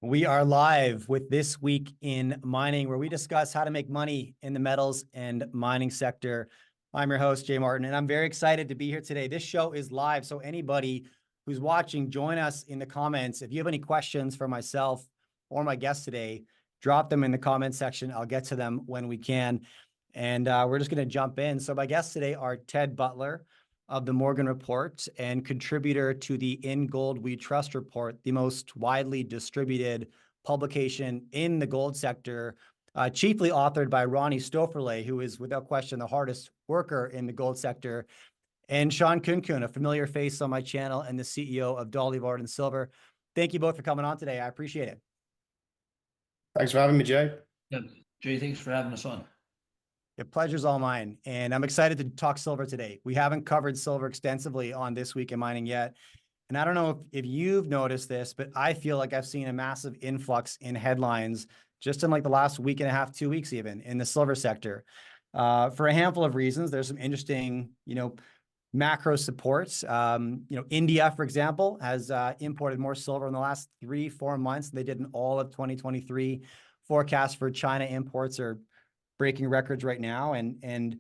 We are live with This Week in Mining, where we discuss how to make money in the metals and mining sector. I'm your host, Jay Martin, and I'm very excited to be here today. This show is live, so anybody who's watching, join us in the comments. If you have any questions for myself or my guest today, drop them in the comment section. I'll get to them when we can. And we're just going to jump in. So my guests today are Ted Butler of the Morgan Report and contributor to the In Gold We Trust report, the most widely distributed publication in the gold sector, chiefly authored by Ronnie Stoferle, who is without question the hardest worker in the gold sector, and Shawn Khunkhun, a familiar face on my channel and the CEO of Dolly Varden Silver. Thank you both for coming on today. I appreciate it. Thanks for having me, Jay. Yeah, Jay, thanks for having us on. The pleasure's all mine, and I'm excited to talk silver today. We haven't covered silver extensively on This Week in Mining yet, and I don't know if you've noticed this, but I feel like I've seen a massive influx in headlines just in like the last week and a half, 2 weeks even, in the silver sector. For a handful of reasons. There's some interesting, macro supports. India, for example, has imported more silver in the last 3-4 months than they did in all of 2023. Forecasts for China imports are breaking records right now. And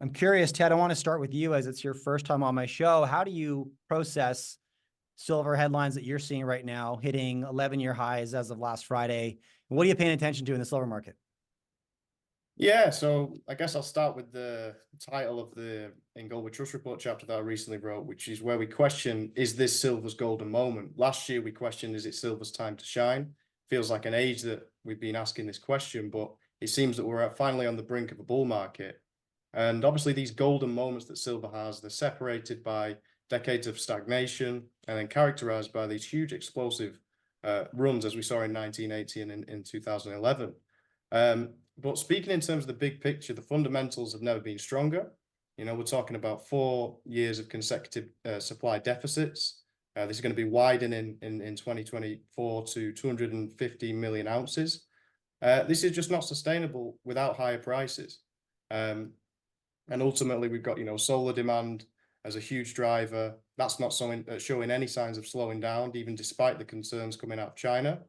I'm curious, Ted, I want to start with you as it's your first time on my show. How do you process silver headlines that you're seeing right now, hitting 11-year highs as of last Friday? And what are you paying attention to in the silver market? Yeah, so I guess I'll start with the title of the In Gold We Trust report chapter that I recently wrote, which is where we question, is this silver's golden moment? Last year we questioned, is it silver's time to shine? Feels like an age that we've been asking this question, but it seems that we're finally on the brink of a bull market. And obviously these golden moments that silver has, they're separated by decades of stagnation and then characterized by these huge explosive runs as we saw in 1980 and in 2011. But speaking in terms of the big picture, the fundamentals have never been stronger. We're talking about 4 years of consecutive supply deficits. This is going to be widening in 2024 to 250 million ounces. This is just not sustainable without higher prices. And ultimately, we've got, solar demand as a huge driver. That's not showing any signs of slowing down, even despite the concerns coming out of China.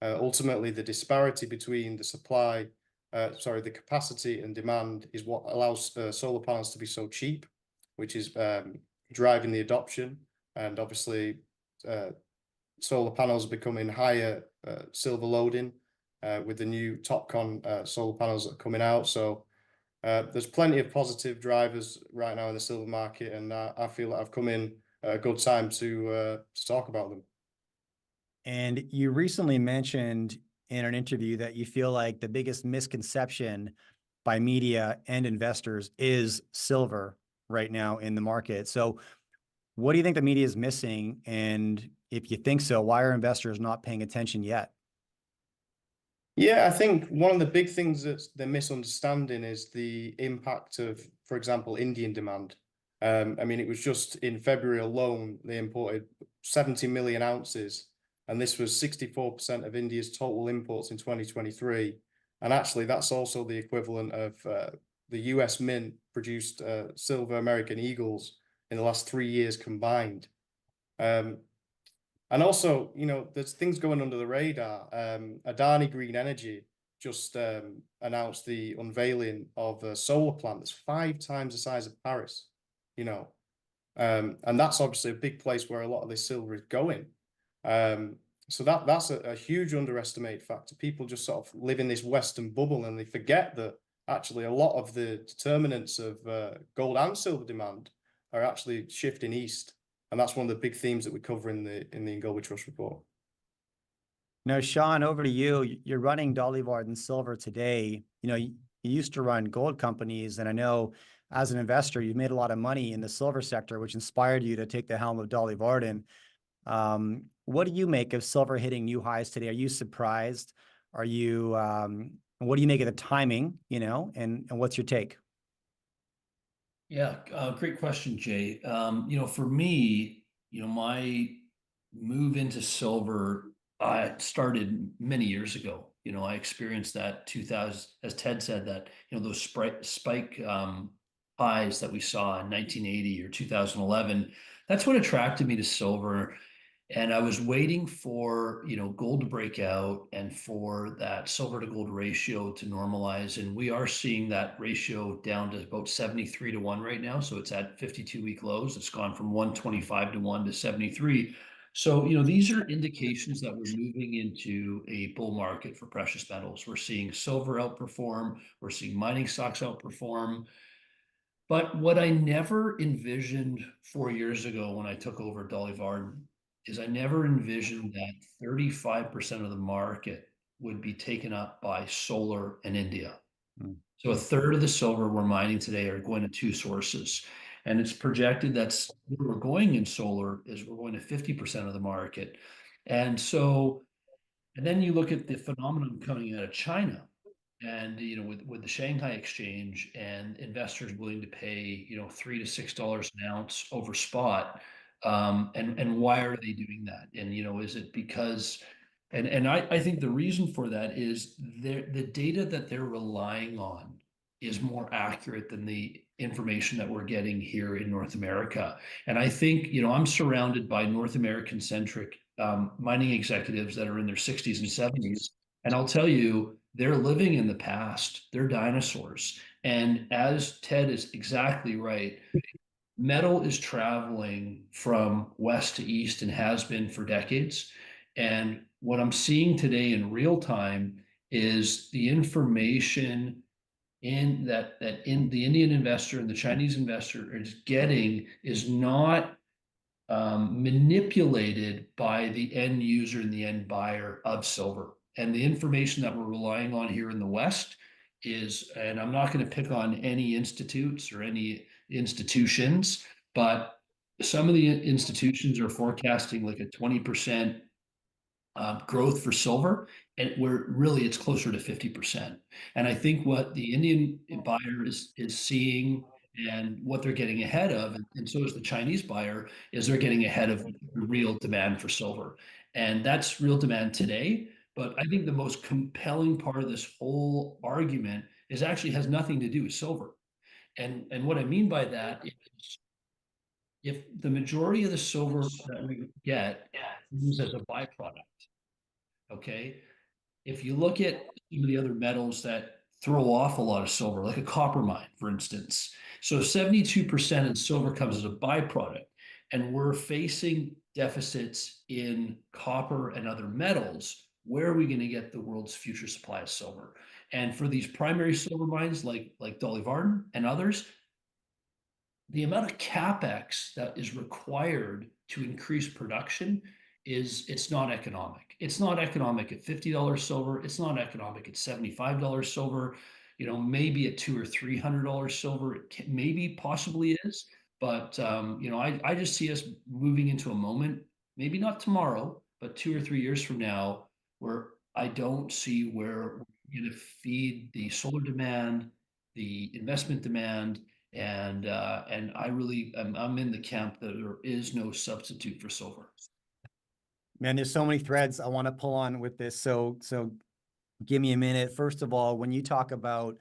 Ultimately, the disparity between the capacity and demand is what allows solar panels to be so cheap, which is driving the adoption. And obviously, solar panels are becoming higher silver loading with the new TOPCon solar panels that are coming out. So there's plenty of positive drivers right now in the silver market, and I feel that I've come in at a good time to talk about them. And you recently mentioned in an interview that you feel like the biggest misconception by media and investors is silver right now in the market. So what do you think the media is missing? And if you think so, why are investors not paying attention yet? Yeah, I think one of the big things that they're misunderstanding is the impact of, for example, Indian demand. It was just in February alone, they imported 70 million ounces, and this was 64% of India's total imports in 2023. And actually, that's also the equivalent of the US Mint produced silver American Eagles in the last 3 years combined. And also, there's things going under the radar. Adani Green Energy just announced the unveiling of a solar plant that's 5 times the size of Paris, and that's obviously a big place where a lot of this silver is going. So that's a huge underestimated factor. People just sort of live in this Western bubble and they forget that actually a lot of the determinants of gold and silver demand are actually shifting east. And that's one of the big themes that we cover in the In Gold We Trust report. Now, Shawn, over to you. You're running Dolly Varden Silver today. You used to run gold companies, and I know as an investor, you've made a lot of money in the silver sector, which inspired you to take the helm of Dolly Varden. What do you make of silver hitting new highs today? Are you surprised? What do you make of the timing, and what's your take? Yeah, great question, Jay. For me, my move into silver started many years ago. I experienced that 2000, as Ted said, that those spike highs that we saw in 1980 or 2011. That's what attracted me to silver. And I was waiting for, gold to break out and for that silver to gold ratio to normalize. And we are seeing that ratio down to about 73 to 1 right now. So it's at 52-week lows. It's gone from 125 to 1 to 73. So, these are indications that we're moving into a bull market for precious metals. We're seeing silver outperform. We're seeing mining stocks outperform. But what I never envisioned 4 years ago when I took over Dolly Varden is I never envisioned that 35% of the market would be taken up by solar and India. Mm. So a third of the silver we're mining today are going to two sources. And it's projected that's where we're going in solar is we're going to 50% of the market. And so, and then you look at the phenomenon coming out of China and with the Shanghai exchange and investors willing to pay $3 to $6 an ounce over spot, and why are they doing that? And is it because and I think the reason for that is the data that they're relying on is more accurate than the information that we're getting here in North America. And I think I'm surrounded by North American centric mining executives that are in their 60s and 70s, and I'll tell you, they're living in the past. They're dinosaurs. And as Ted is exactly right, metal is traveling from west to east and has been for decades. And what I'm seeing today in real time is the information in that in the Indian investor and the Chinese investor is getting is not manipulated by the end user and the end buyer of silver. And the information that we're relying on here in the West is, and I'm not going to pick on any institutes or any institutions, but some of the institutions are forecasting like a 20% growth for silver, and where really it's closer to 50%. And I think what the Indian buyer is seeing and what they're getting ahead of, and so is the Chinese buyer, is they're getting ahead of real demand for silver. And that's real demand today. But I think the most compelling part of this whole argument is actually has nothing to do with silver. And what I mean by that is if the majority of the silver that we get comes as a byproduct, okay? If you look at some of the other metals that throw off a lot of silver, like a copper mine, for instance. So 72% of silver comes as a byproduct, and we're facing deficits in copper and other metals. Where are we going to get the world's future supply of silver? And for these primary silver mines like Dolly Varden and others, the amount of capex that is required to increase production it's not economic. It's not economic at $50 silver. It's not economic at $75 silver. Maybe at $200 or $300 silver, maybe possibly is. But I just see us moving into a moment, maybe not tomorrow, but 2 or 3 years from now, where I don't see where we're going to feed the solar demand, the investment demand, and I really I'm in the camp that there is no substitute for silver. Man, there's so many threads I want to pull on with this. So give me a minute. First of all, when you talk about,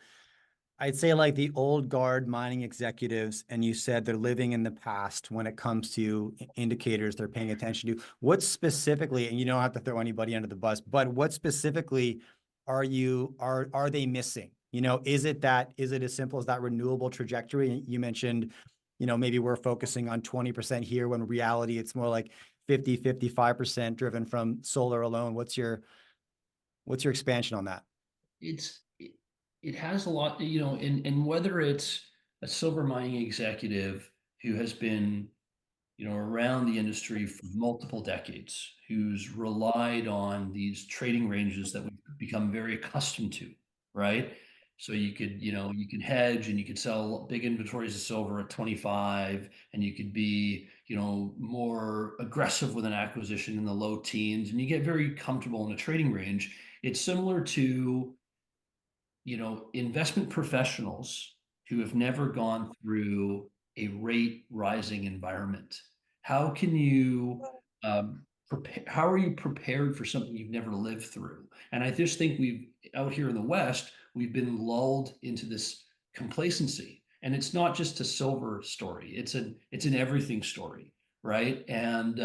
I'd say like the old guard mining executives, and you said they're living in the past when it comes to indicators they're paying attention to. What specifically, and you don't have to throw anybody under the bus, but what specifically are they missing? Is it as simple as that renewable trajectory? You mentioned, maybe we're focusing on 20% here when in reality it's more like 55% driven from solar alone. What's your expansion on that? It has a lot, and whether it's a silver mining executive who has been, around the industry for multiple decades, who's relied on these trading ranges that we've become very accustomed to, right? So you could hedge and you could sell big inventories of silver at 25, and you could be, more aggressive with an acquisition in the low teens, and you get very comfortable in a trading range. It's similar to investment professionals who have never gone through a rate rising environment. How can you prepare? How are you prepared for something you've never lived through? And I just think out here in the West, we've been lulled into this complacency. And it's not just a silver story. It's an everything story, right? And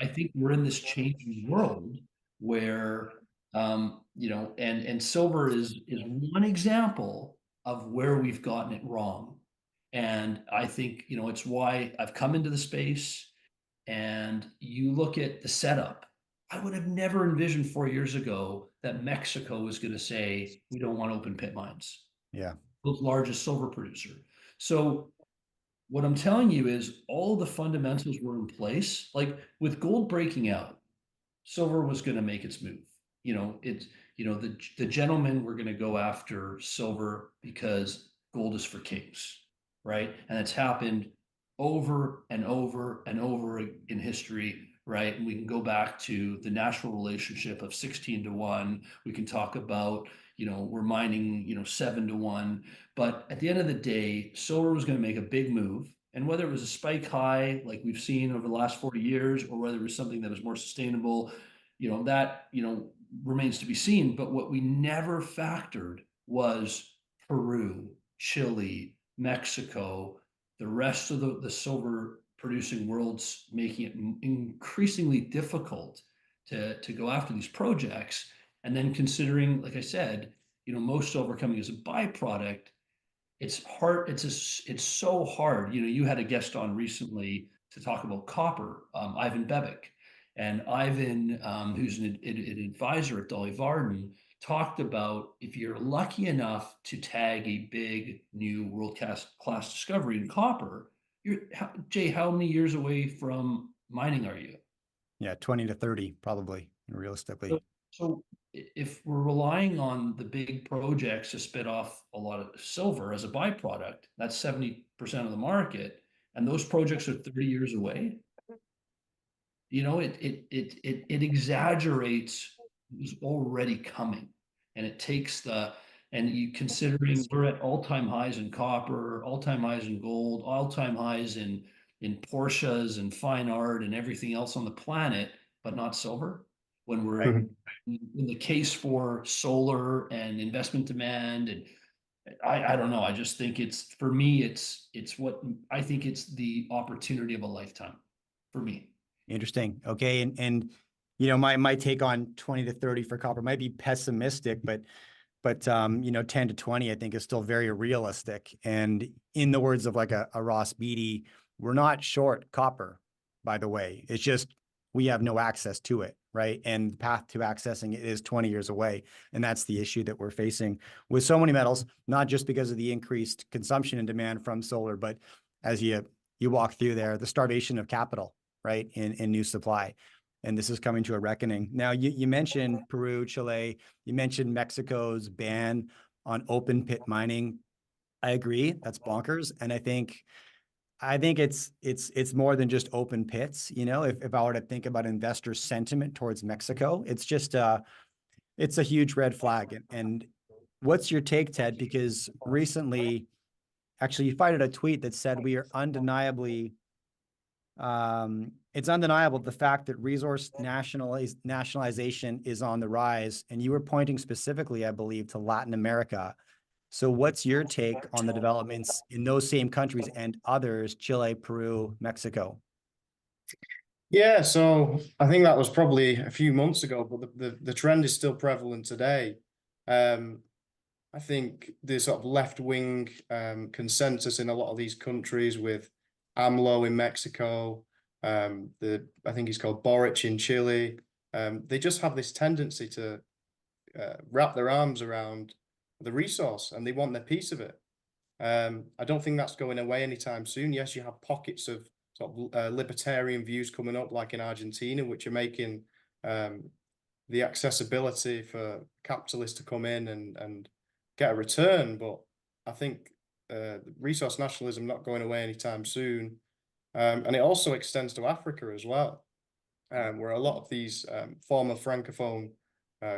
I think we're in this changing world where, you know, and silver is one example of where we've gotten it wrong. And I think, you know, it's why I've come into the space. And you look at the setup. I would have never envisioned 4 years ago that Mexico was going to say, we don't want open pit mines, Yeah. the largest silver producer. So what I'm telling you is all the fundamentals were in place. Like with gold breaking out, silver was going to make its move. You know, it's, you know, the gentlemen were going to go after silver because gold is for kings, right? And it's happened over and over and over in history, right? And we can go back to the natural relationship of 16-1. We can talk about, you know, we're mining, you know, 7-1. But at the end of the day, silver was going to make a big move. And whether it was a spike high like we've seen over the last 40 years, or whether it was something that was more sustainable, you know, that, you know, remains to be seen. But what we never factored was Peru, Chile, Mexico, the rest of the silver producing worlds, making it increasingly difficult to go after these projects. And then considering, like I said, you know, most silver coming as a byproduct, it's hard. It's so hard. You know, you had a guest on recently to talk about copper, Ivan Bebic, and Ivan, who's an advisor at Dolly Varden, talked about if you're lucky enough to tag a big new world class discovery in copper, Jay, how many years away from mining are you? Yeah. 20 to 30, probably, realistically. So if we're relying on the big projects to spit off a lot of silver as a byproduct, that's 70% of the market, and those projects are 30 years away. You know, it exaggerates what's already coming, and it takes and you considering we're at all-time highs in copper, all-time highs in gold, all-time highs in Porsches and fine art and everything else on the planet, but not silver. When we're Right. in the case for solar and investment demand, and I don't know. I just think it's, for me, it's what I think it's the opportunity of a lifetime for me. Interesting. Okay. And, you know, my take on 20 to 30 for copper might be pessimistic, but, you know, 10 to 20, I think is still very realistic. And in the words of like a Ross Beatty, we're not short copper, by the way. It's just, we have no access to it. Right. And the path to accessing it is 20 years away. And that's the issue that we're facing with so many metals, not just because of the increased consumption and demand from solar, but as you walk through there, the starvation of capital, right, in new supply. And this is coming to a reckoning. Now, you mentioned Peru, Chile, you mentioned Mexico's ban on open pit mining. I agree, that's bonkers. And I think it's more than just open pits. You know, if I were to think about investor sentiment towards Mexico, it's just it's a huge red flag. And what's your take, Ted? Because recently, actually, you cited a tweet that said we are undeniably it's undeniable the fact that resource nationalization is on the rise. And you were pointing specifically, I believe, to Latin America. So what's your take on the developments in those same countries and others, Chile, Peru, Mexico? Yeah, so I think that was probably a few months ago, but the trend is still prevalent today. I think the sort of left-wing consensus in a lot of these countries, with AMLO in Mexico, I think he's called Boric in Chile, they just have this tendency to wrap their arms around the resource, and they want their piece of it. I don't think that's going away anytime soon. Yes, you have pockets of sort of libertarian views coming up, like in Argentina, which are making the accessibility for capitalists to come in and get a return. But I think resource nationalism not going away anytime soon. And it also extends to Africa as well, where a lot of these former Francophone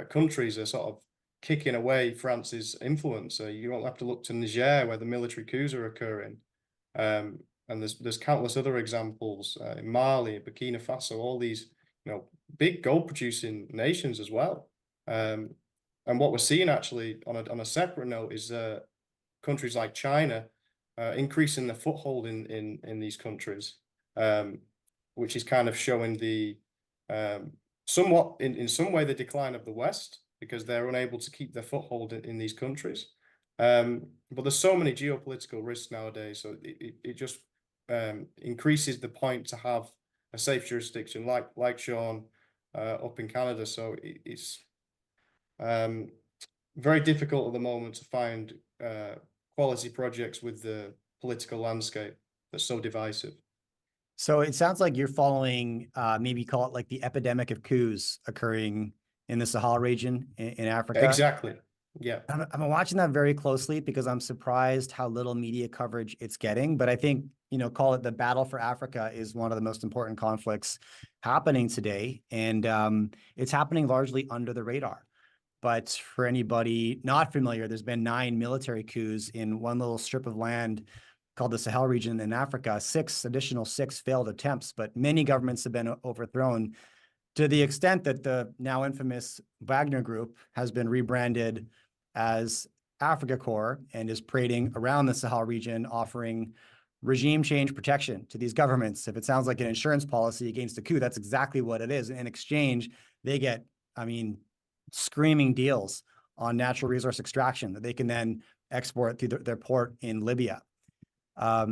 countries are sort of kicking away France's influence. You don't have to look to Niger, where the military coups are occurring. And there's countless other examples in Mali, Burkina Faso, all these, you know, big gold producing nations as well. And what we're seeing actually on a separate note is countries like China increasing their foothold in these countries, which is kind of showing the somewhat in some way the decline of the West, because they're unable to keep their foothold in these countries. But there's so many geopolitical risks nowadays, so it just increases the point to have a safe jurisdiction like Shawn up in Canada. So it's very difficult at the moment to find quality projects with the political landscape that's so divisive. So it sounds like you're following, maybe call it like the epidemic of coups occurring in the Sahel region in Africa. Exactly. Yeah. I'm watching that very closely because I'm surprised how little media coverage it's getting. But I think, call it the battle for Africa is one of the most important conflicts happening today. And it's happening largely under the radar. But for anybody not familiar, there's been 9 military coups in one little strip of land called the Sahel region in Africa, 6 failed attempts, but many governments have been overthrown to the extent that the now infamous Wagner Group has been rebranded as Africa Corps and is parading around the Sahel region, offering regime change protection to these governments. If it sounds like an insurance policy against a coup, that's exactly what it is. In exchange, they get, screaming deals on natural resource extraction that they can then export through their port in Libya. How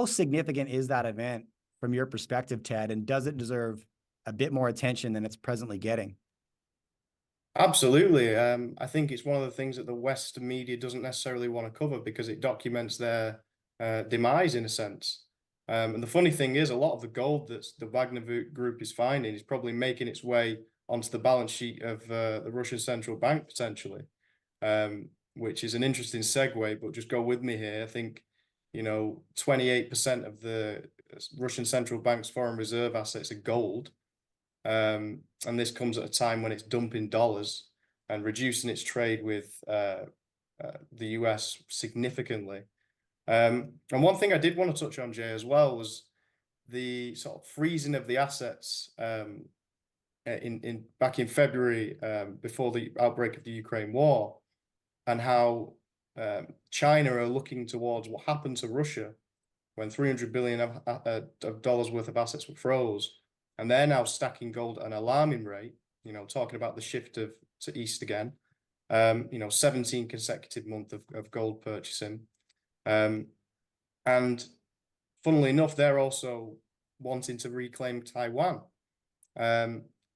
significant is that event from your perspective, Ted, and does it deserve a bit more attention than it's presently getting? Absolutely. I think it's one of the things that the West media doesn't necessarily want to cover because it documents their demise in a sense. And the funny thing is, a lot of the gold that the Wagner Group is finding is probably making its way onto the balance sheet of the Russian central bank potentially, which is an interesting segue. But just go with me here. I think 28% of the Russian central bank's foreign reserve assets are gold. And this comes at a time when it's dumping dollars and reducing its trade with the US significantly. And one thing I did want to touch on, Jay, as well, was the sort of freezing of the assets back in February before the outbreak of the Ukraine war, and how China are looking towards what happened to Russia when 300 billion of dollars worth of assets were froze. And they're now stacking gold at an alarming rate, talking about the shift to east again, 17 consecutive months of gold purchasing. And funnily enough, they're also wanting to reclaim Taiwan.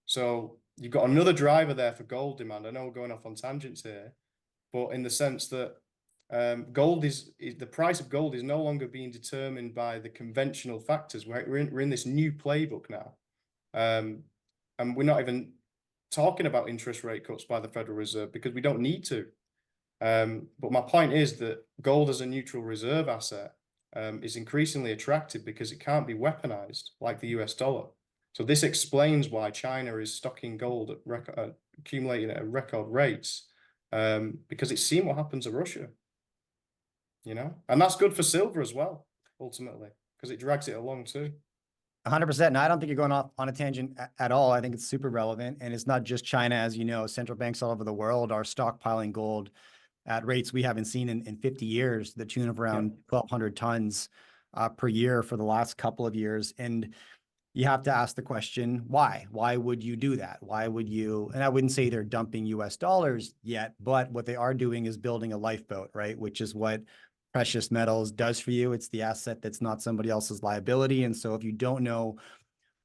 So you've got another driver there for gold demand. I know we're going off on tangents here, but in the sense that the price of gold is no longer being determined by the conventional factors. We're in this new playbook now. And we're not even talking about interest rate cuts by the Federal Reserve because we don't need to. But my point is that gold as a neutral reserve asset is increasingly attractive because it can't be weaponized like the US dollar. So this explains why China is stocking gold accumulating at record rates, because it's seen what happened to Russia, and that's good for silver as well, ultimately, because it drags it along too. 100%. And I don't think you're going off on a tangent at all. I think it's super relevant. And it's not just China, as you know, central banks all over the world are stockpiling gold at rates we haven't seen in 50 years, to the tune of around 1,200 tons per year for the last couple of years. And you have to ask the question, why? Why would you do that? Why would you? And I wouldn't say they're dumping US dollars yet, but what they are doing is building a lifeboat, right? Which is what precious metals does for you. It's the asset that's not somebody else's liability. And so if you don't know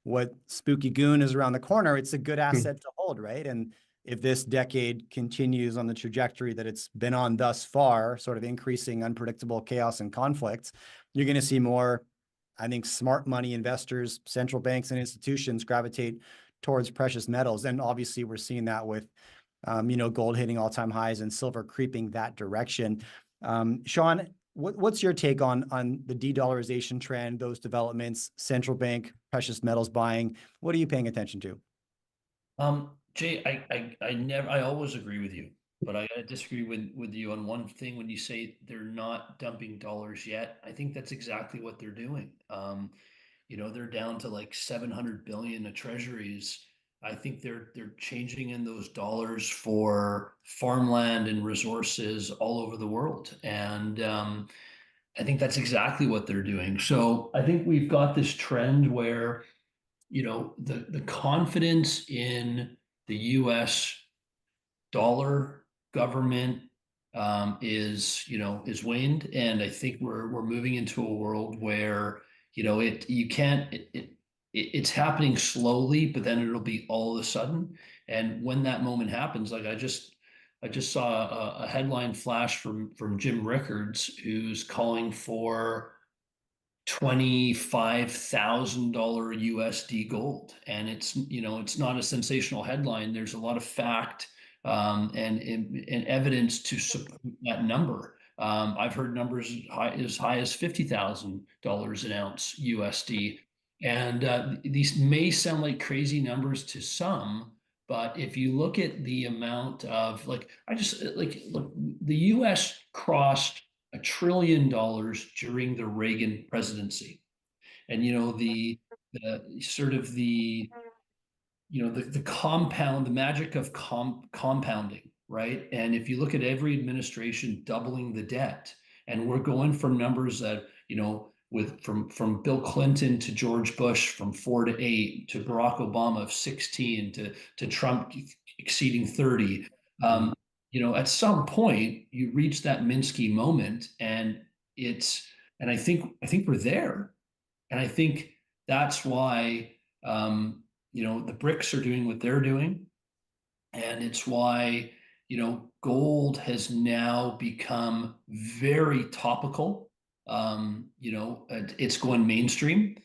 what spooky goon is around the corner, it's a good asset to hold, right? And if this decade continues on the trajectory that it's been on thus far, sort of increasing unpredictable chaos and conflict, you're going to see more, I think, smart money investors, central banks and institutions gravitate towards precious metals. And obviously we're seeing that with, gold hitting all-time highs and silver creeping that direction. Shawn, what's your take on the de-dollarization trend, those developments, central bank, precious metals buying? What are you paying attention to? Jay, I always agree with you, but I disagree with you on one thing when you say they're not dumping dollars yet. I think that's exactly what they're doing. They're down to like 700 billion of treasuries. I think they're changing in those dollars for farmland and resources all over the world. And I think that's exactly what they're doing. So I think we've got this trend where the confidence in the U.S. dollar government is waned, and I think we're moving into a world where it's happening slowly, but then it'll be all of a sudden. And when that moment happens, like I just saw a headline flash from Jim Rickards, who's calling for $25,000 USD gold. And it's not a sensational headline. There's a lot of fact and evidence to support that number. I've heard numbers as high as $50,000 an ounce USD. And these may sound like crazy numbers to some, but if you look at the amount of look, the US crossed $1 trillion during the Reagan presidency. And the sort of the the magic of compounding, right? And if you look at every administration doubling the debt, and we're going from numbers that, from Bill Clinton to George Bush, from 4 to 8 to Barack Obama of 16 to Trump exceeding 30. At some point you reach that Minsky moment, and I think we're there. And I think that's why the BRICS are doing what they're doing. And it's why, gold has now become very topical. It's going mainstream.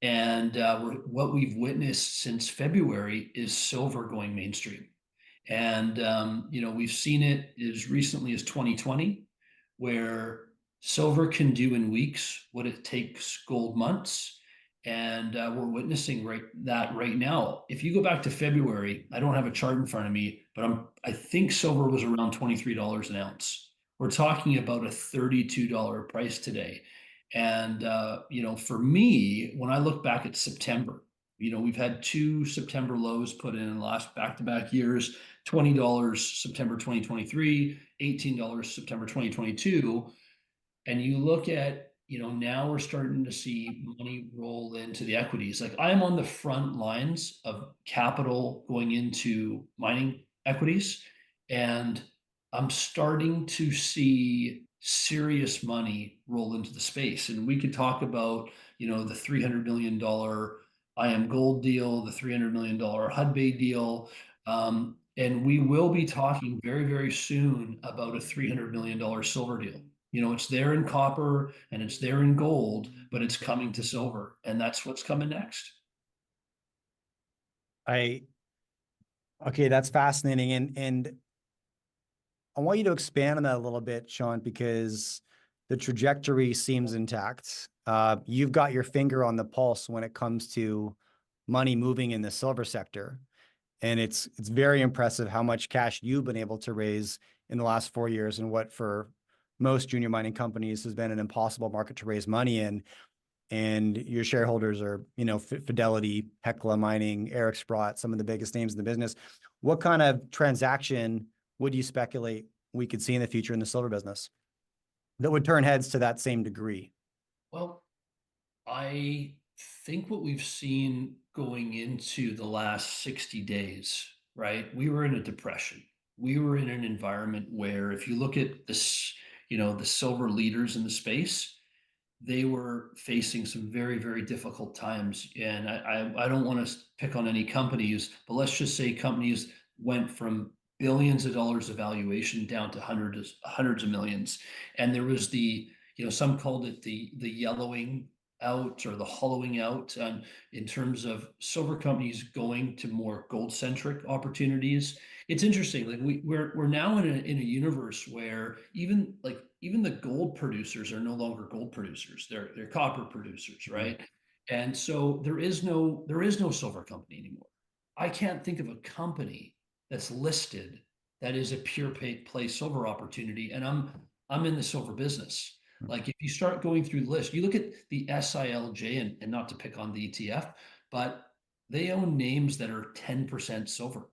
And what we've witnessed since February is silver going mainstream. And, we've seen it as recently as 2020, where silver can do in weeks what it takes gold months. And we're witnessing that right now. If you go back to February, I don't have a chart in front of me, but I think silver was around $23 an ounce. We're talking about a $32 price today. And, for me, when I look back at September, we've had 2 September lows put in the last back-to-back years, $20 September 2023, $18 September 2022. And you look at, now we're starting to see money roll into the equities. Like, I'm on the front lines of capital going into mining equities, and I'm starting to see serious money roll into the space. And we could talk about, the $300 million IM Gold deal, the $300 million Hudbay deal. And we will be talking very, very soon about a $300 million silver deal. It's there in copper and it's there in gold, but it's coming to silver, and that's what's coming next. Okay, that's fascinating. And I want you to expand on that a little bit, Shawn, because the trajectory seems intact. You've got your finger on the pulse when it comes to money moving in the silver sector. And it's very impressive how much cash you've been able to raise in the last 4 years, and what for most junior mining companies has been an impossible market to raise money in. And your shareholders are, Fidelity, Hecla Mining, Eric Sprott, some of the biggest names in the business. What kind of transaction would you speculate we could see in the future in the silver business that would turn heads to that same degree? Well, I think what we've seen going into the last 60 days, right? We were in a depression. We were in an environment where, if you look at this, the silver leaders in the space, they were facing some very, very difficult times. And I don't want to pick on any companies, but let's just say companies went from billions of dollars of valuation down to hundreds of millions. And there was some called it the yellowing out, or the hollowing out, in terms of silver companies going to more gold centric opportunities. It's interesting. Like, we're now in a universe where even the gold producers are no longer gold producers. They're copper producers, right? And so there is no silver company anymore. I can't think of a company that's listed that is a pure play silver opportunity. And I'm in the silver business. Like, if you start going through the list, you look at the SILJ, and not to pick on the ETF, but they own names that are 10% silver.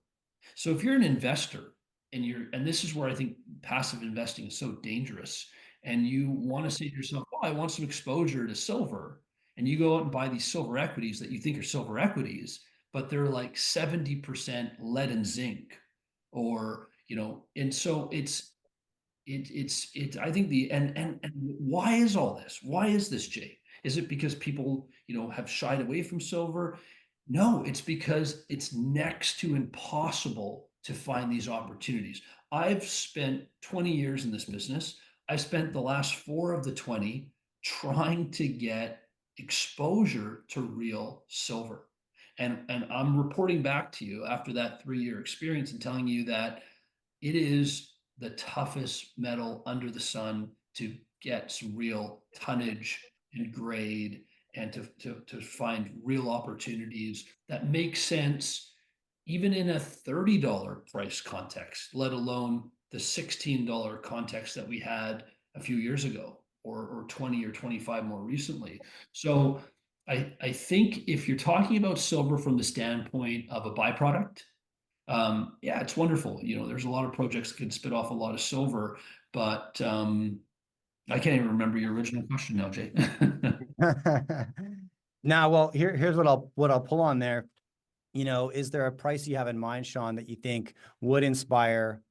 So if you're an investor, and this is where I think passive investing is so dangerous, and you want to say to yourself, oh, I want some exposure to silver, and you go out and buy these silver equities that you think are silver equities, but they're like 70% lead and zinc, or, and so I think and why is all this? Why is this, Jay? Is it because people, have shied away from silver? No, it's because it's next to impossible to find these opportunities. I've spent 20 years in this business. I spent the last 4 of the 20 trying to get exposure to real silver. And I'm reporting back to you after that 3-year experience and telling you that it is the toughest metal under the sun to get some real tonnage and grade, and to find real opportunities that make sense even in a $30 price context, let alone the $16 context that we had a few years ago, or 20 or 25 more recently. So I think if you're talking about silver from the standpoint of a byproduct, yeah, it's wonderful. There's a lot of projects that can spit off a lot of silver, but I can't even remember your original question now, Jay. Now, well, here's what I'll pull on there. Is there a price you have in mind, Shawn, that you think would inspire?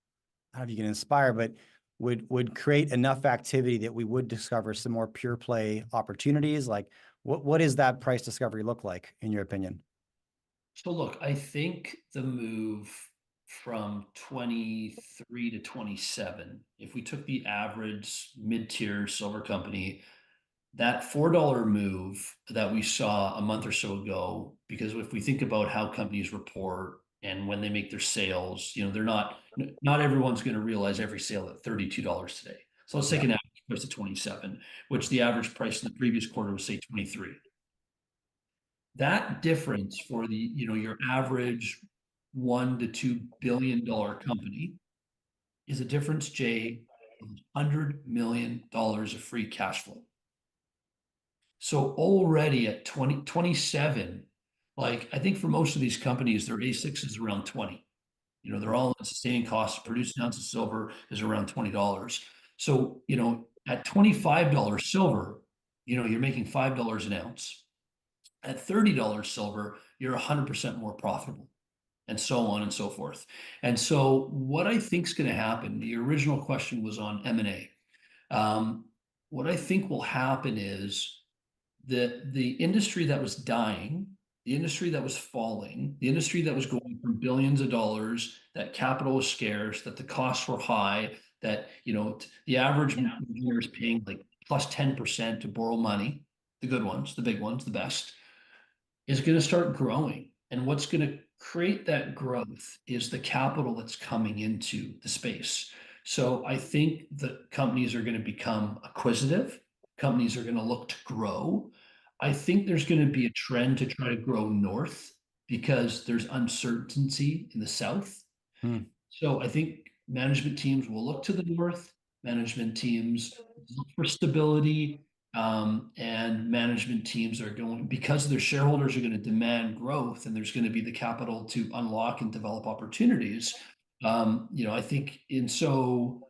I don't know if you can inspire, but would create enough activity that we would discover some more pure play opportunities? Like, what does that price discovery look like, in your opinion? So look, I think the move from 23 to 27, if we took the average mid-tier silver company, that $4 move that we saw a month or so ago, because if we think about how companies report and when they make their sales, they're not everyone's going to realize every sale at $32 today. So let's take an average price of 27, which the average price in the previous quarter was, say, 23. That difference for your average $1 to $2 billion company is a difference, Jay, of $100 million of free cash flow. So already at 27, like, I think for most of these companies, their A6 is around 20. They're all in sustaining costs. Produce an ounce of silver is around $20. So, at $25 silver, you're making $5 an ounce. At $30 silver, you're 100% more profitable, and so on and so forth. And so what I think is going to happen, the original question was on M&A. What I think will happen is that the industry that was dying, the industry that was falling, the industry that was going from billions of dollars, that capital was scarce, that the costs were high, that, the average miner is paying like plus 10% to borrow money, the good ones, the big ones, the best, is going to start growing. And what's going to create that growth is the capital that's coming into the space. So I think that companies are going to become acquisitive. Companies are going to look to grow. I think there's going to be a trend to try to grow north because there's uncertainty in the south. So I think management teams will look to the north. Management teams look for stability. And management teams are going, because their shareholders are going to demand growth, and there's going to be the capital to unlock and develop opportunities. I think, and so,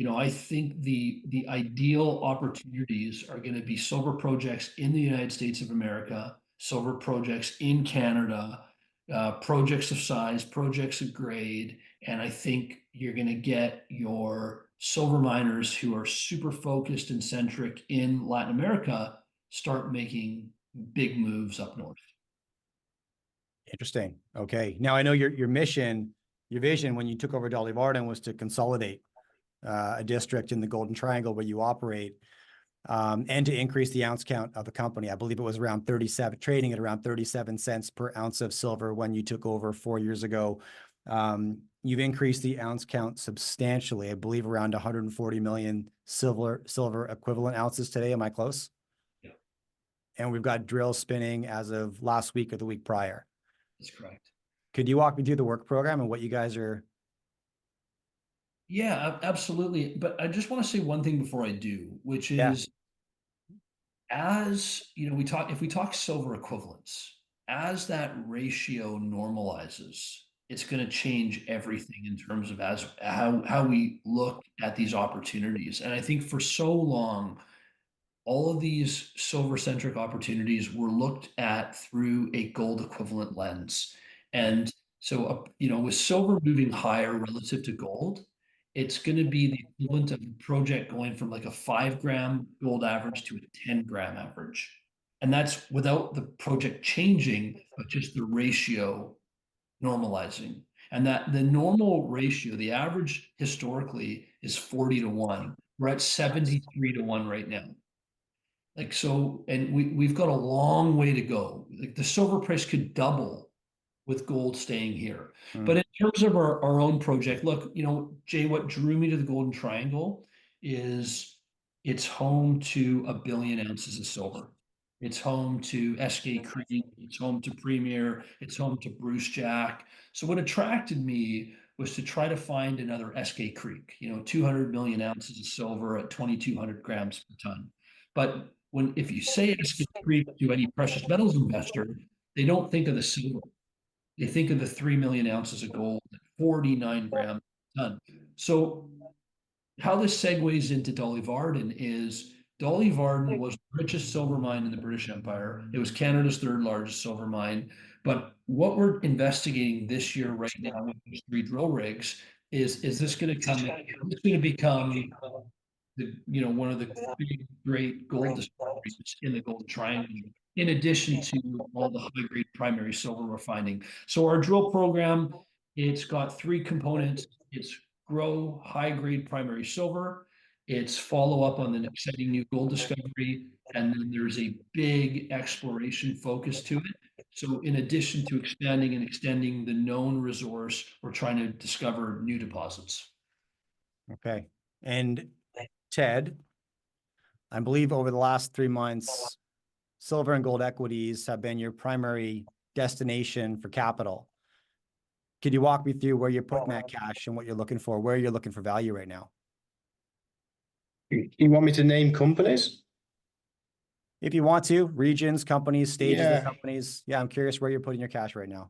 I think the ideal opportunities are going to be silver projects in the United States of America, silver projects in Canada, projects of size, projects of grade. And I think you're going to get your silver miners who are super focused and centric in Latin America start making big moves up north. Interesting. Okay. Now I know your mission, your vision when you took over Dolly Varden was to consolidate a district in the Golden Triangle where you operate, and to increase the ounce count of the company. I believe it was around 37, trading at around 37 cents per ounce of silver when you took over 4 years ago. You've increased the ounce count substantially. I believe around 140 million silver equivalent ounces today. Am I close? Yeah. And we've got drills spinning as of last week or the week prior. That's correct. Could you walk me through the work program and what you guys are? Yeah, absolutely. But I just want to say one thing before I do, which is, as if we talk silver equivalents, as that ratio normalizes, it's going to change everything in terms of how we look at these opportunities. And I think for so long, all of these silver-centric opportunities were looked at through a gold equivalent lens. And so, with silver moving higher relative to gold, it's going to be the equivalent of a project going from like a 5-gram gold average to a 10-gram average. And that's without the project changing, but just the ratio normalizing. And that the normal ratio, the average historically is 40-1. We're at 73-1 right now. Like, so, and we've got a long way to go. Like, the silver price could double with gold staying here. But in terms of our own project, look, Jay, what drew me to the Golden Triangle is it's home to 1 billion ounces of silver. It's home to SK Creek, it's home to Premier, it's home to Bruce Jack. So what attracted me was to try to find another SK Creek, 200 million ounces of silver at 2,200 grams per ton. But if you say SK Creek to any precious metals investor, they don't think of the silver. They think of the 3 million ounces of gold at 49 grams per ton. So how this segues into Dolly Varden is Dolly Varden was the richest silver mine in the British Empire. It was Canada's 3rd largest silver mine. But what we're investigating this year right now with these 3 drill rigs is this going to come? It's going to become one of the big, great gold discoveries in the Golden Triangle, in addition to all the high-grade primary silver we're finding. So our drill program, it's got 3 components. It's grow high-grade primary silver. It's follow up on the exciting new gold discovery. And then there's a big exploration focus to it. So in addition to expanding and extending the known resource, we're trying to discover new deposits. Okay. And Ted, I believe over the last 3 months, silver and gold equities have been your primary destination for capital. Could you walk me through where you're putting that cash and what you're looking for, where you're looking for value right now? You want me to name companies? If you want to, regions, companies, stages Yeah. of companies. Yeah, I'm curious where you're putting your cash right now.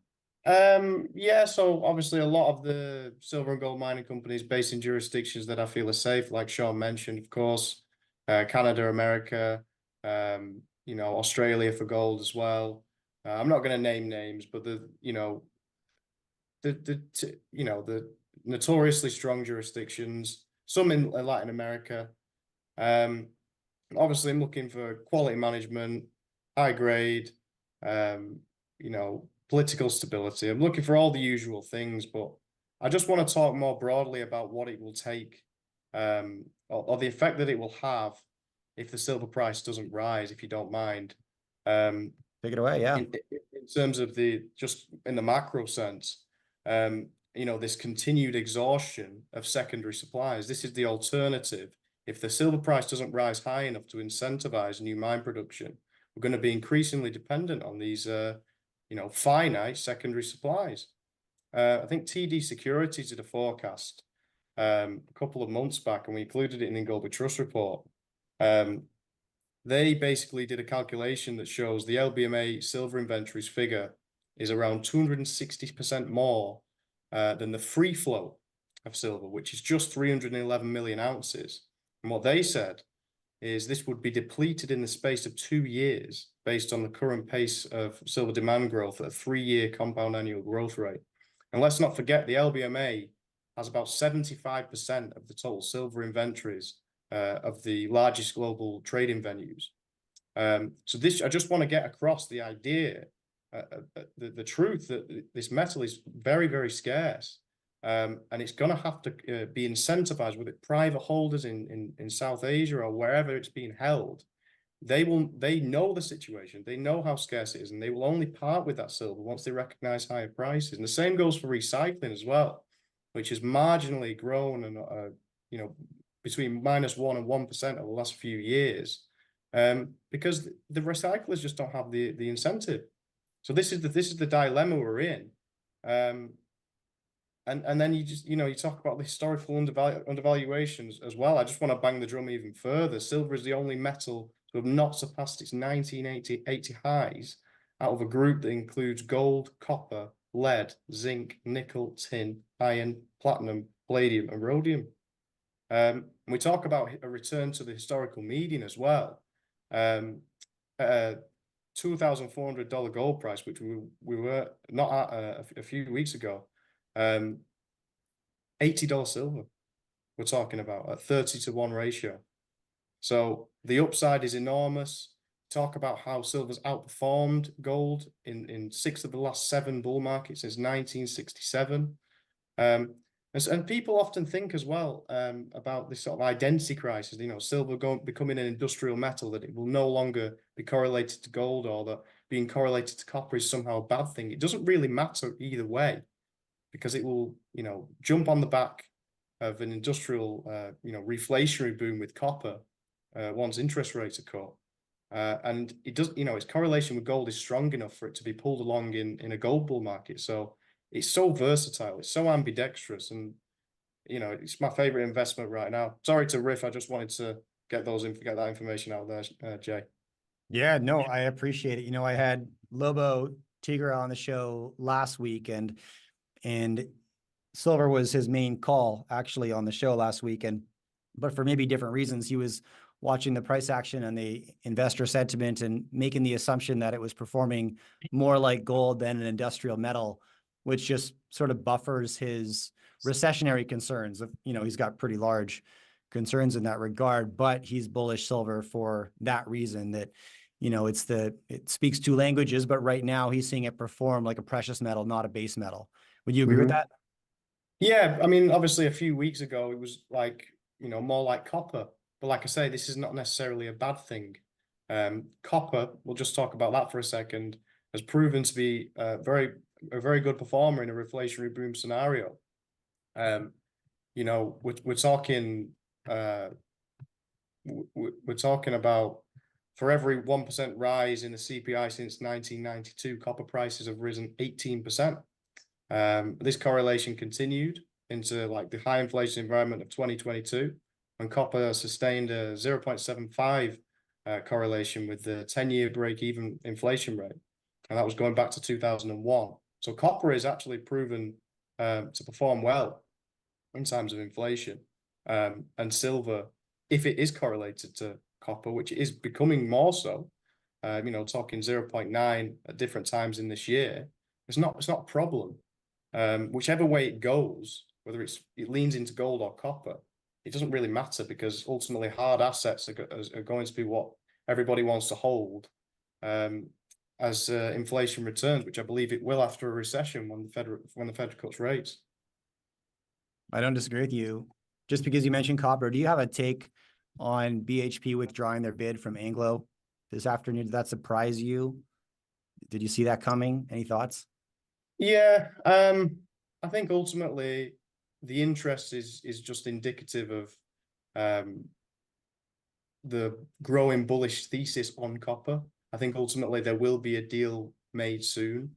Yeah, so obviously a lot of the silver and gold mining companies based in jurisdictions that I feel are safe, like Shawn mentioned, of course, Canada, America, Australia for gold as well. I'm not going to name names, but the notoriously strong jurisdictions, some in Latin America. Obviously I'm looking for quality management, high grade, political stability. I'm looking for all the usual things, but I just want to talk more broadly about what it will take, or the effect that it will have if the silver price doesn't rise, if you don't mind. Take it away, yeah. In terms of just in the macro sense, this continued exhaustion of secondary supplies. This is the alternative. If the silver price doesn't rise high enough to incentivize new mine production, we're going to be increasingly dependent on these, finite secondary supplies. I think TD Securities did a forecast a couple of months back, and we included it in the Gold Trust report. They basically did a calculation that shows the LBMA silver inventories figure is around 260% more than the free flow of silver, which is just 311 million ounces. And what they said is this would be depleted in the space of 2 years based on the current pace of silver demand growth at a 3-year compound annual growth rate. And let's not forget the LBMA has about 75% of the total silver inventories of the largest global trading venues. So I just want to get across the idea, the truth that this metal is very, very scarce. And it's going to have to be incentivized with it. Private holders in South Asia or wherever it's being held, they know the situation, they know how scarce it is, and they will only part with that silver once they recognize higher prices. And the same goes for recycling as well, which has marginally grown and between -1% and 1% over the last few years, because the recyclers just don't have the incentive. So this is the dilemma we're in. And then you talk about the historical undervaluations as well. I just want to bang the drum even further. Silver is the only metal to have not surpassed its 1980 highs out of a group that includes gold, copper, lead, zinc, nickel, tin, iron, platinum, palladium, and rhodium. We talk about a return to the historical median as well. at a $2,400 gold price, which we were not at a few weeks ago. $80 silver we're talking about at 30-to-1 ratio. So the upside is enormous. Talk about how silver's outperformed gold in 6 of the last 7 bull markets since 1967. And people often think as well about this sort of identity crisis, you know, silver becoming an industrial metal, that it will no longer be correlated to gold, or that being correlated to copper is somehow a bad thing. It doesn't really matter either way, because it will, you know, jump on the back of an industrial, you know, reflationary boom with copper once interest rates are cut. And it does, you know, its correlation with gold is strong enough for it to be pulled along in a gold bull market. So it's so versatile, it's so ambidextrous, and you know, it's my favorite investment right now. Sorry to riff, I just wanted to get that information out there, Jay. Yeah, no, I appreciate it. You know, I had Lobo Tigra on the show last week, and silver was his main call actually on the show last week. But for maybe different reasons, he was watching the price action and the investor sentiment and making the assumption that it was performing more like gold than an industrial metal, which just sort of buffers his recessionary concerns. You know, he's got pretty large concerns in that regard, but he's bullish silver for that reason, that, you know, it speaks 2 languages, but right now he's seeing it perform like a precious metal, not a base metal. Would you agree with that? Yeah, I mean, obviously a few weeks ago, it was like, you know, more like copper. But like I say, this is not necessarily a bad thing. Copper, we'll just talk about that for a second, has proven to be a very good performer in a reflationary boom scenario. You know, we're talking about, for every 1% rise in the CPI since 1992, copper prices have risen 18%. This correlation continued into like the high inflation environment of 2022, when copper sustained a 0.75 correlation with the 10-year break-even inflation rate. And that was going back to 2001. So copper is actually proven to perform well in times of inflation. And silver, if it is correlated to copper, which is becoming more so, you know, talking 0.9 at different times in this year, it's not a problem. Whichever way it goes, whether it leans into gold or copper, it doesn't really matter, because ultimately hard assets are going to be what everybody wants to hold as inflation returns, which I believe it will after a recession when the Fed cuts rates. I don't disagree with you. Just because you mentioned copper, do you have a take on BHP withdrawing their bid from Anglo this afternoon? Did that surprise you? Did you see that coming? Any thoughts? Yeah, I think ultimately the interest is just indicative of the growing bullish thesis on copper. I think ultimately there will be a deal made soon.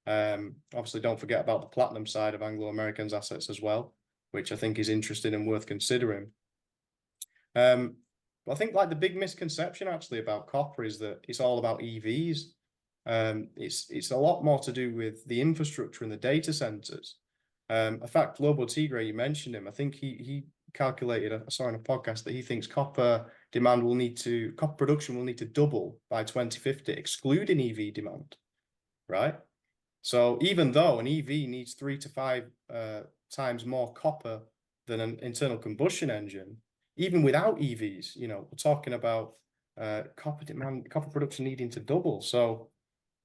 Obviously, don't forget about the platinum side of Anglo American's assets as well, which I think is interesting and worth considering. But I think like the big misconception actually about copper is that it's all about EVs. It's a lot more to do with the infrastructure and the data centers. In fact, Lobo Tigre, you mentioned him. I think he calculated, I saw in a podcast, that he thinks copper production will need to double by 2050, excluding EV demand, right? So even though an EV needs 3 to 5 times more copper than an internal combustion engine, even without EVs, you know, we're talking about copper production needing to double. So,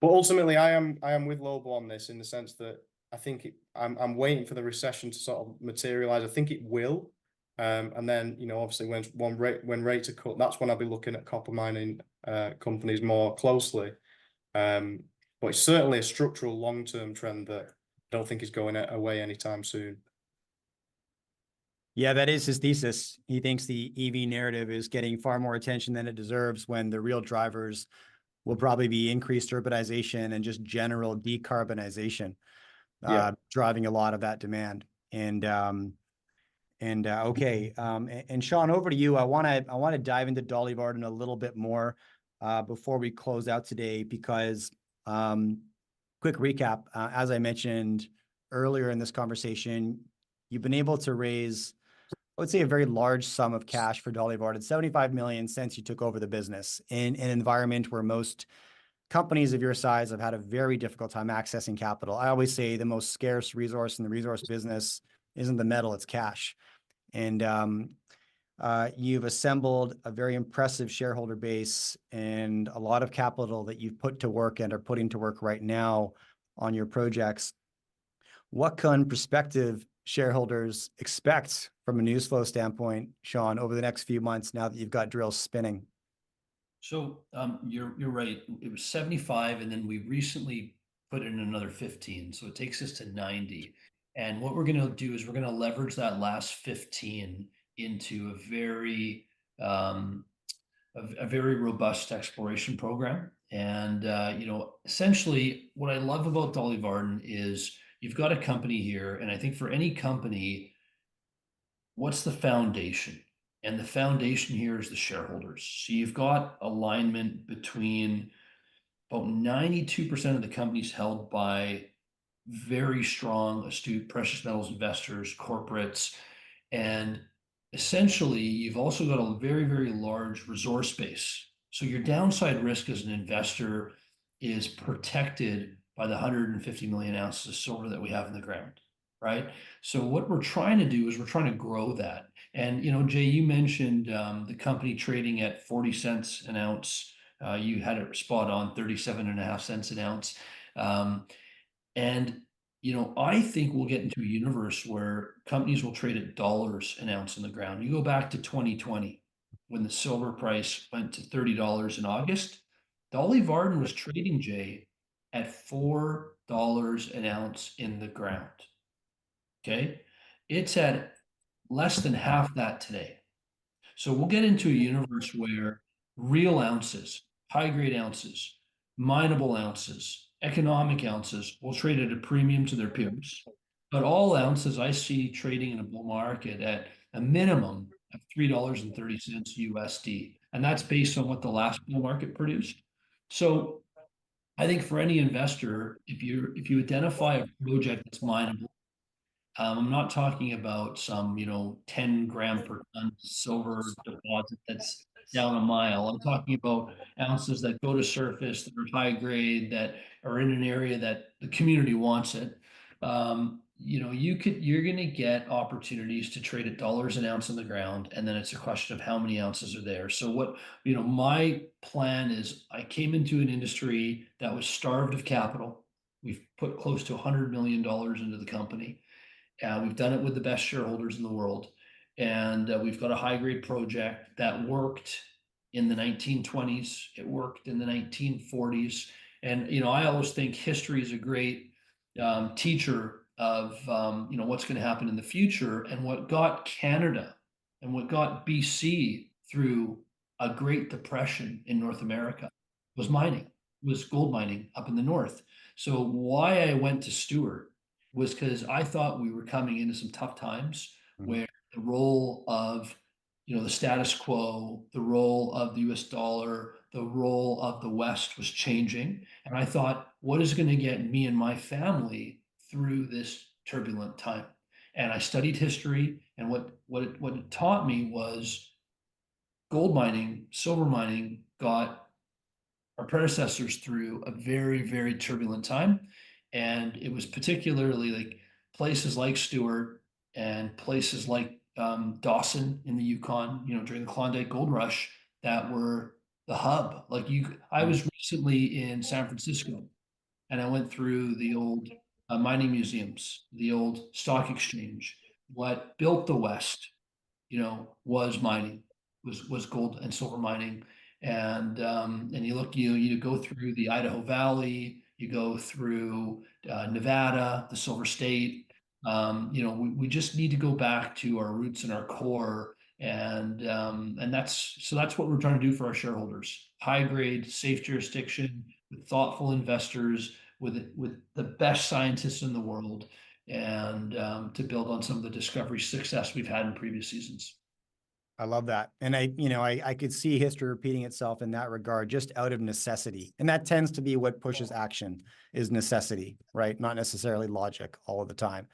but ultimately, I am with Lobo on this, in the sense that I think I'm waiting for the recession to sort of materialize. I think it will, and then, you know, obviously when rates are cut, that's when I'll be looking at copper mining companies more closely. But it's certainly a structural long-term trend that I don't think is going away anytime soon. Yeah, that is his thesis. He thinks the EV narrative is getting far more attention than it deserves, when the real drivers will probably be increased urbanization and just general decarbonization, driving a lot of that demand. And Shawn, over to you. I want to dive into Dolly Varden a little bit more before we close out today, because quick recap, as I mentioned earlier in this conversation, you've been able to raise I would say a very large sum of cash for Dolly Varden, 75 million since you took over the business in an environment where most companies of your size have had a very difficult time accessing capital. I always say the most scarce resource in the resource business isn't the metal, it's cash. And you've assembled a very impressive shareholder base and a lot of capital that you've put to work and are putting to work right now on your projects. What can prospective shareholders expect from a news flow standpoint, Shawn, over the next few months now that you've got drills spinning? So you're right. It was 75, and then we recently put in another 15. So it takes us to 90. And what we're going to do is we're going to leverage that last 15 into a very robust exploration program. And essentially, what I love about Dolly Varden is you've got a company here, and I think for any company, what's the foundation? And the foundation here is the shareholders. So you've got alignment between about 92% of the companies held by very strong, astute precious metals investors, corporates, and essentially you've also got a very, very large resource base. So your downside risk as an investor is protected by the 150 million ounces of silver that we have in the ground, right? So what we're trying to do is we're trying to grow that. And, Jay, you mentioned the company trading at 40 cents an ounce. You had it spot on, 37.5 cents an ounce. And I think we'll get into a universe where companies will trade at dollars an ounce in the ground. You go back to 2020 when the silver price went to $30 in August. Dolly Varden was trading, Jay, at $4 an ounce in the ground. Okay. It's at less than half that today. So we'll get into a universe where real ounces, high grade ounces, mineable ounces, economic ounces will trade at a premium to their peers. But all ounces I see trading in a bull market at a minimum of $3.30 USD. And that's based on what the last bull market produced. So I think for any investor, if you identify a project that's mineable, I'm not talking about some, 10 gram per ton silver deposit that's down a mile. I'm talking about ounces that go to surface, that are high grade, that are in an area that the community wants it. You're going to get opportunities to trade at dollars an ounce in the ground, and then it's a question of how many ounces are there. So what, my plan is, I came into an industry that was starved of capital. We've put close to $100 million into the company. We've done it with the best shareholders in the world. And we've got a high grade project that worked in the 1920s. It worked in the 1940s. And, I always think history is a great teacher of, what's going to happen in the future. And what got Canada and what got BC through a Great Depression in North America was mining, was gold mining up in the north. So why I went to Stewart was because I thought we were coming into some tough times where the role of, the status quo, the role of the US dollar, the role of the West was changing. And I thought, what is going to get me and my family through this turbulent time? And I studied history, and what it taught me was gold mining, silver mining got our predecessors through a very, very turbulent time. And it was particularly like places like Stewart and places like Dawson in the Yukon, during the Klondike Gold Rush, that were the hub. I was recently in San Francisco, and I went through the old mining museums, the old stock exchange. What built the West, was mining, was gold and silver mining. And you look, you go through the Idaho Valley, you go through Nevada, the Silver State. We just need to go back to our roots and our core, and that's what we're trying to do for our shareholders. High grade, safe jurisdiction with thoughtful investors, with the best scientists in the world, and to build on some of the discovery success we've had in previous seasons. I love that. And I could see history repeating itself in that regard, just out of necessity. And that tends to be what pushes action, is necessity, right? Not necessarily logic all of the time.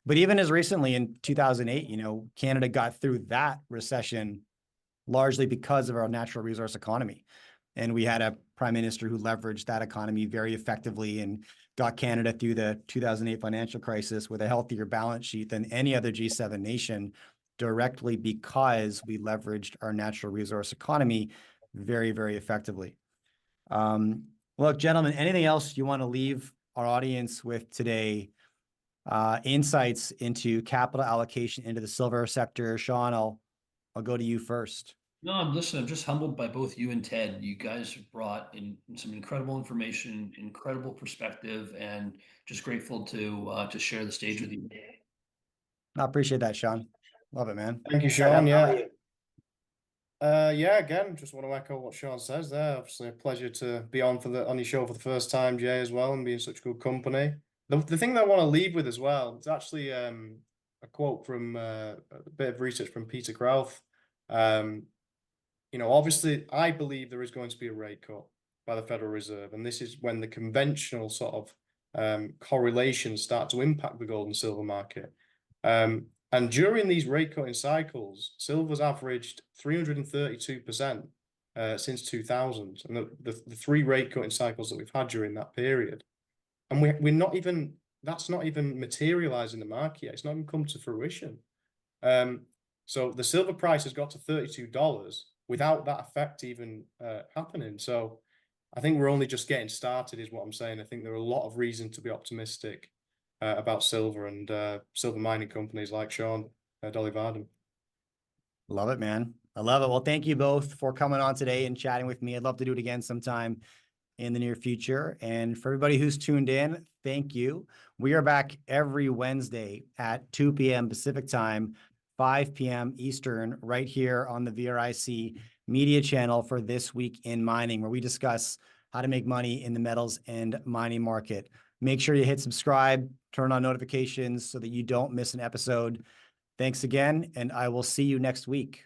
But even as recently in 2008, Canada got through that recession largely because of our natural resource economy. And we had a prime minister who leveraged that economy very effectively and got Canada through the 2008 financial crisis with a healthier balance sheet than any other G7 nation, directly because we leveraged our natural resource economy very, very effectively. Look, gentlemen, anything else you want to leave our audience with today? Insights into capital allocation into the silver sector. Shawn, I'll go to you first. No, I'm just humbled by both you and Ted. You guys have brought in some incredible information, incredible perspective, and just grateful to share the stage with you. I appreciate that, Shawn. Love it, man. Thank you, Shawn. Yeah, again, just want to echo what Shawn says there. Obviously, a pleasure to be on your show for the first time, Jay, as well, and be in such good company. The thing that I want to leave with as well, it's actually a quote from a bit of research from Peter Krauth. Obviously, I believe there is going to be a rate cut by the Federal Reserve, and this is when the conventional sort of correlations start to impact the gold and silver market. And during these rate cutting cycles, silver's averaged 332% since 2000, and the three rate cutting cycles that we've had during that period. And we're not even, that's not even materialized in the market yet. It's not even come to fruition. So the silver price has got to $32 without that effect even happening. So I think we're only just getting started is what I'm saying. I think there are a lot of reason to be optimistic about silver and silver mining companies like Shawn, Dolly Varden. Love it, man. I love it. Well, thank you both for coming on today and chatting with me. I'd love to do it again sometime in the near future. And for everybody who's tuned in, thank you. We are back every Wednesday at 2 p.m. Pacific time, 5 p.m. Eastern, right here on the VRIC media channel for This Week in Mining, where we discuss how to make money in the metals and mining market. Make sure you hit subscribe, turn on notifications so that you don't miss an episode. Thanks again, and I will see you next week.